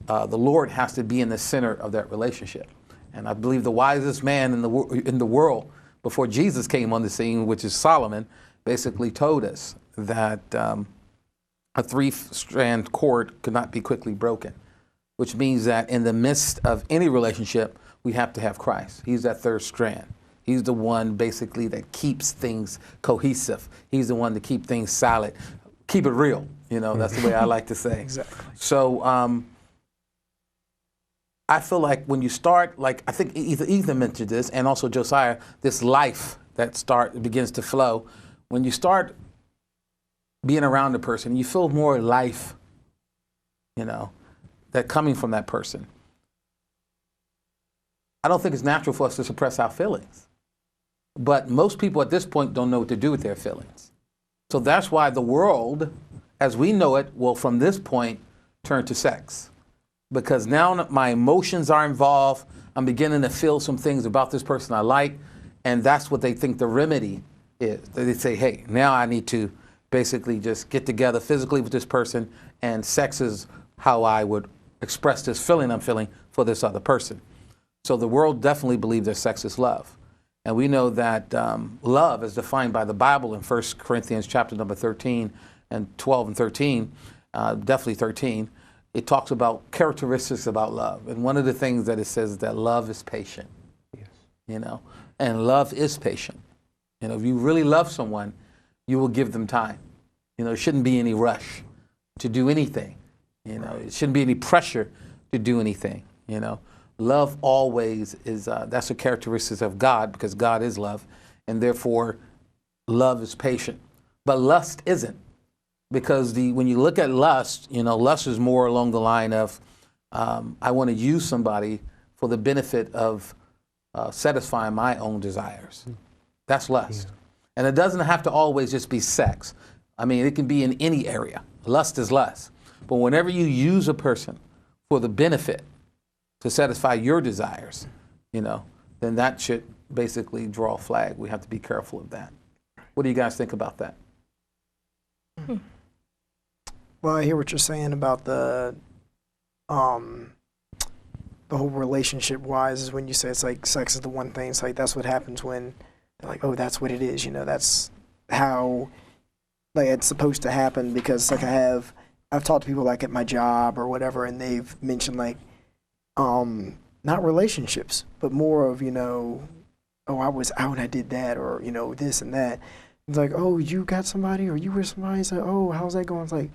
the Lord has to be in the center of that relationship. And I believe the wisest man in the world before Jesus came on the scene, which is Solomon, basically told us that a three-strand cord could not be quickly broken, which means that in the midst of any relationship, we have to have Christ. He's that third strand. He's the one basically that keeps things cohesive. He's the one to keep things solid, keep it real. You know, that's the way I like to say. Exactly. So I feel like when you start, like I think Ethan mentioned this, and also Josiah, this life that begins to flow. When you start being around a person, you feel more life, you know, that coming from that person. I don't think it's natural for us to suppress our feelings. But most people at this point don't know what to do with their feelings. So that's why the world, as we know it, will from this point turn to sex. Because now my emotions are involved. I'm beginning to feel some things about this person I like. And that's what they think the remedy is. They say, hey, now I need to basically just get together physically with this person, and sex is how I would express this feeling I'm feeling for this other person. So the world definitely believes that sex is love. And we know that love is defined by the Bible in 1 Corinthians chapter number 13 and 12 and 13, definitely 13. It talks about characteristics about love. And one of the things that it says is that love is patient. Yes. You know, and love is patient. You know, if you really love someone, you will give them time. You know, there shouldn't be any rush to do anything. You know, it shouldn't be any pressure to do anything. You know, love always is, that's a characteristic of God, because God is love. And therefore, love is patient. But lust isn't. Because when you look at lust, you know, lust is more along the line of, I want to use somebody for the benefit of satisfying my own desires. That's lust. Yeah. And it doesn't have to always just be sex. I mean, it can be in any area. Lust is lust. But whenever you use a person for the benefit to satisfy your desires, you know, then that should basically draw a flag. We have to be careful of that. What do you guys think about that? Well, I hear what you're saying about the whole relationship-wise, is when you say it's like sex is the one thing. It's like that's what happens when they're like, oh, that's what it is. You know, that's how like it's supposed to happen. Because like I've talked to people like at my job or whatever, and they've mentioned like not relationships, but more of, you know, oh, I was out and I did that, or, you know, this and that. It's like, oh, you got somebody, or you were somebody. It's like, oh, how's that going? It's like,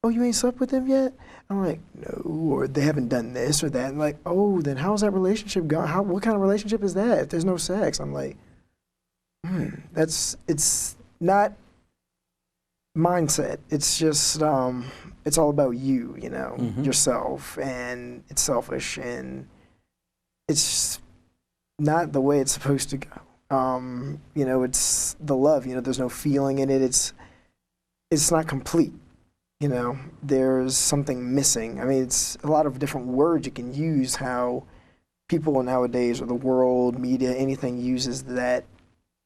oh, you ain't slept with them yet? I'm like, no, or they haven't done this or that. And like, oh, then how's that relationship going? What kind of relationship is that if there's no sex? I'm like, it's not mindset. It's just, it's all about you, you know, yourself, and it's selfish, and it's not the way it's supposed to go. You know, it's the love, you know, there's no feeling in it. It's not complete. You know, there's something missing. I mean, it's a lot of different words you can use, how people nowadays, or the world, media, anything uses that.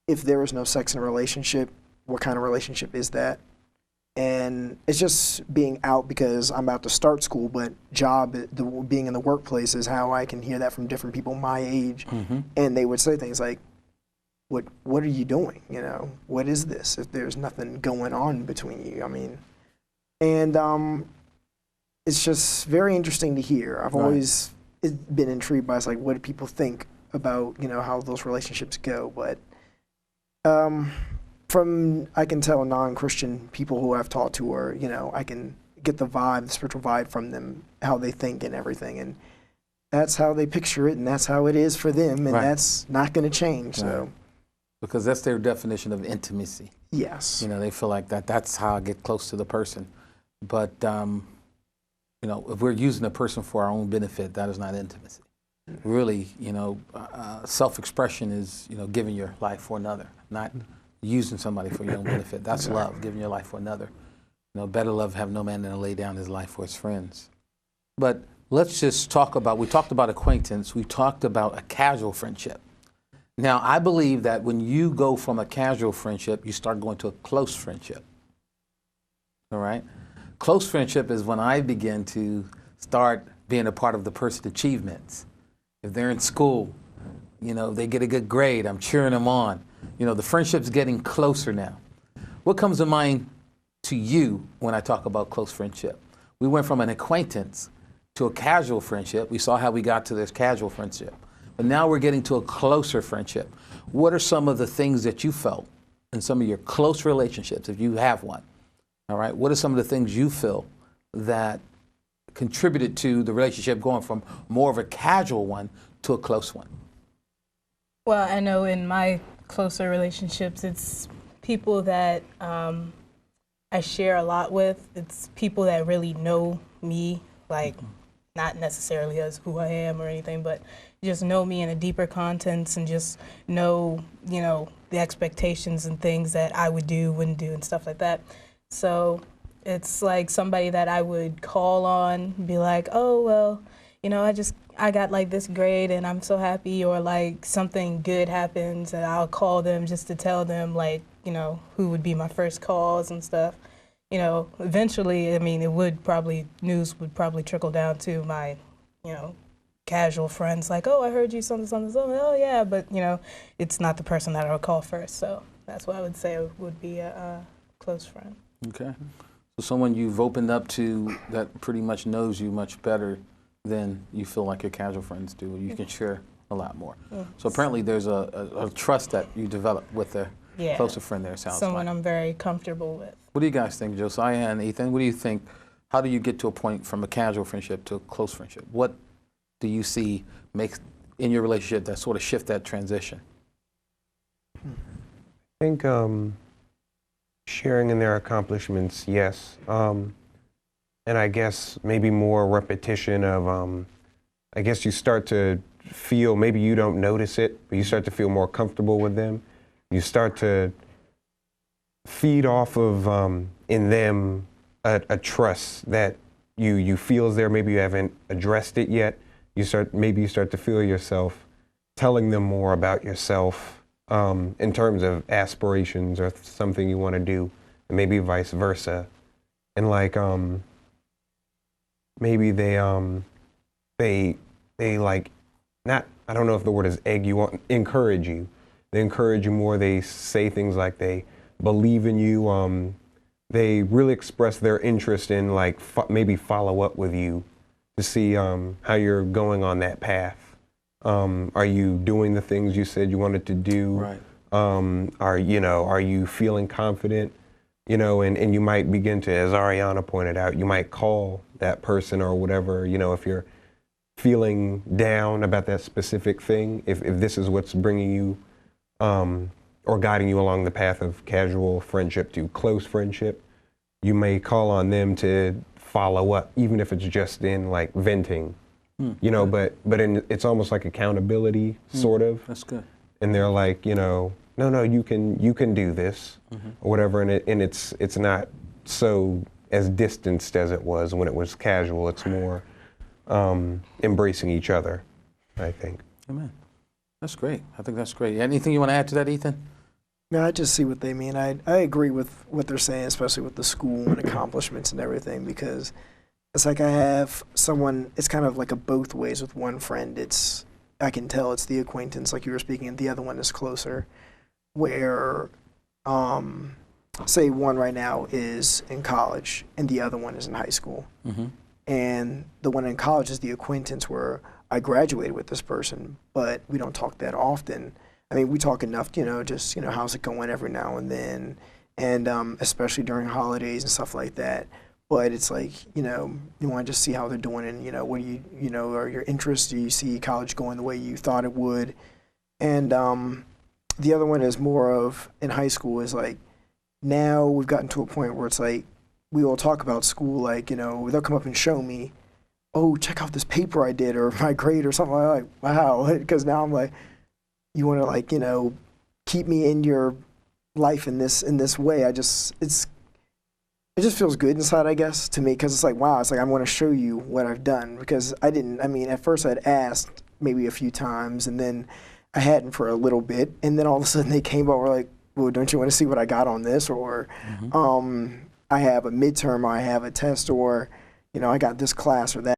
If there is no sex in a relationship, what kind of relationship is that? And it's just being out because I'm about to start school, but being in the workplace is how I can hear that from different people my age. And they would say things like, what are you doing? You know, what is this if there's nothing going on between you? I mean, and it's just very interesting to hear. I've always been intrigued by, it's like, what do people think about, you know, how those relationships go? But from, I can tell, non-Christian people who I've talked to, or, you know, I can get the vibe, the spiritual vibe from them, how they think and everything. And that's how they picture it, and that's how it is for them, and that's not going to change. So, because that's their definition of intimacy. Yes. You know, they feel like that's how I get close to the person. But, you know, if we're using a person for our own benefit, that is not intimacy. Really, you know, self-expression is, you know, giving your life for another, not using somebody for your own benefit. That's love, giving your life for another. You know, better love have no man than to lay down his life for his friends. But let's just talk about, we talked about acquaintance, we talked about a casual friendship. Now, I believe that when you go from a casual friendship, you start going to a close friendship. All right? Close friendship is when I begin to start being a part of the person's achievements. If they're in school, they get a good grade, I'm cheering them on. The friendship's getting closer now. What comes to mind to you when I talk about close friendship? We went from an acquaintance to a casual friendship. We saw how we got to this casual friendship. But now we're getting to a closer friendship. What are some of the things that you felt in some of your close relationships, if you have one? All right, what are some of the things you feel that contributed to the relationship going from more of a casual one to a close one? Well, I know in my closer relationships, it's people that I share a lot with. It's people that really know me, like not necessarily as who I am or anything, but just know me in a deeper context and just know, the expectations and things that I would do, wouldn't do, and stuff like that. So it's like somebody that I would call on, be like, oh, well, I got like this grade and I'm so happy, or like something good happens and I'll call them just to tell them like, who would be my first calls and stuff. Eventually, news would probably trickle down to my, casual friends like, oh, I heard you something, something, something. Oh, yeah, but, it's not the person that I would call first. So that's what I would say would be a close friend. Okay. So someone you've opened up to that pretty much knows you much better than you feel like your casual friends do. You can share a lot more. So apparently there's a trust that you develop with a closer friend there, sounds someone like. I'm very comfortable with. What do you guys think, Josiah and Ethan? What do you think? How do you get to a point from a casual friendship to a close friendship? What do you see makes in your relationship that sort of shift that transition? I think sharing in their accomplishments, yes. And I guess maybe more repetition of, I guess you start to feel, maybe you don't notice it, but you start to feel more comfortable with them. You start to feed off of, in them, a trust that you feel is there. Maybe you haven't addressed it yet. Maybe you start to feel yourself telling them more about yourself in terms of aspirations or something you want to do, and maybe vice versa. And like, maybe they like, not, I don't know if the word is egg you on, encourage you. They encourage you more. They say things like they believe in you. They really express their interest in like maybe follow up with you to see how you're going on that path. Are you doing the things you said you wanted to do? Right. Are you feeling confident? And you might begin to, as Ariana pointed out, you might call that person or whatever, if you're feeling down about that specific thing, if this is what's bringing you or guiding you along the path of casual friendship to close friendship, you may call on them to follow up, even if it's just in like venting, but it's almost like accountability, sort of. That's good. And they're like, no, you can do this, or whatever, and it's not so as distanced as it was when it was casual. It's more embracing each other, I think. Amen. That's great. I think that's great. Anything you want to add to that, Ethan? No, I just see what they mean. I agree with what they're saying, especially with the school and accomplishments and everything, because it's like I have someone, it's kind of like a both ways with one friend. I can tell it's the acquaintance, like you were speaking, and the other one is closer, where, say one right now is in college and the other one is in high school. And the one in college is the acquaintance where I graduated with this person, but we don't talk that often. I mean, we talk enough, just, how's it going every now and then, and especially during holidays and stuff like that. But it's like, you want to just see how they're doing, and, what do are your interests? Do you see college going the way you thought it would? And the other one is more of, in high school, is like, now we've gotten to a point where it's like, we all talk about school, like, they'll come up and show me, oh, check out this paper I did, or my grade, or something like, wow, because now I'm like, you want to like, keep me in your life in this way. It just feels good inside, I guess, to me, because it's like, wow, it's like I want to show you what I've done, because at first I'd asked maybe a few times, and then I hadn't for a little bit, and then all of a sudden they came over like, well, don't you want to see what I got on this, or I have a midterm, or I have a test, or I got this class or that.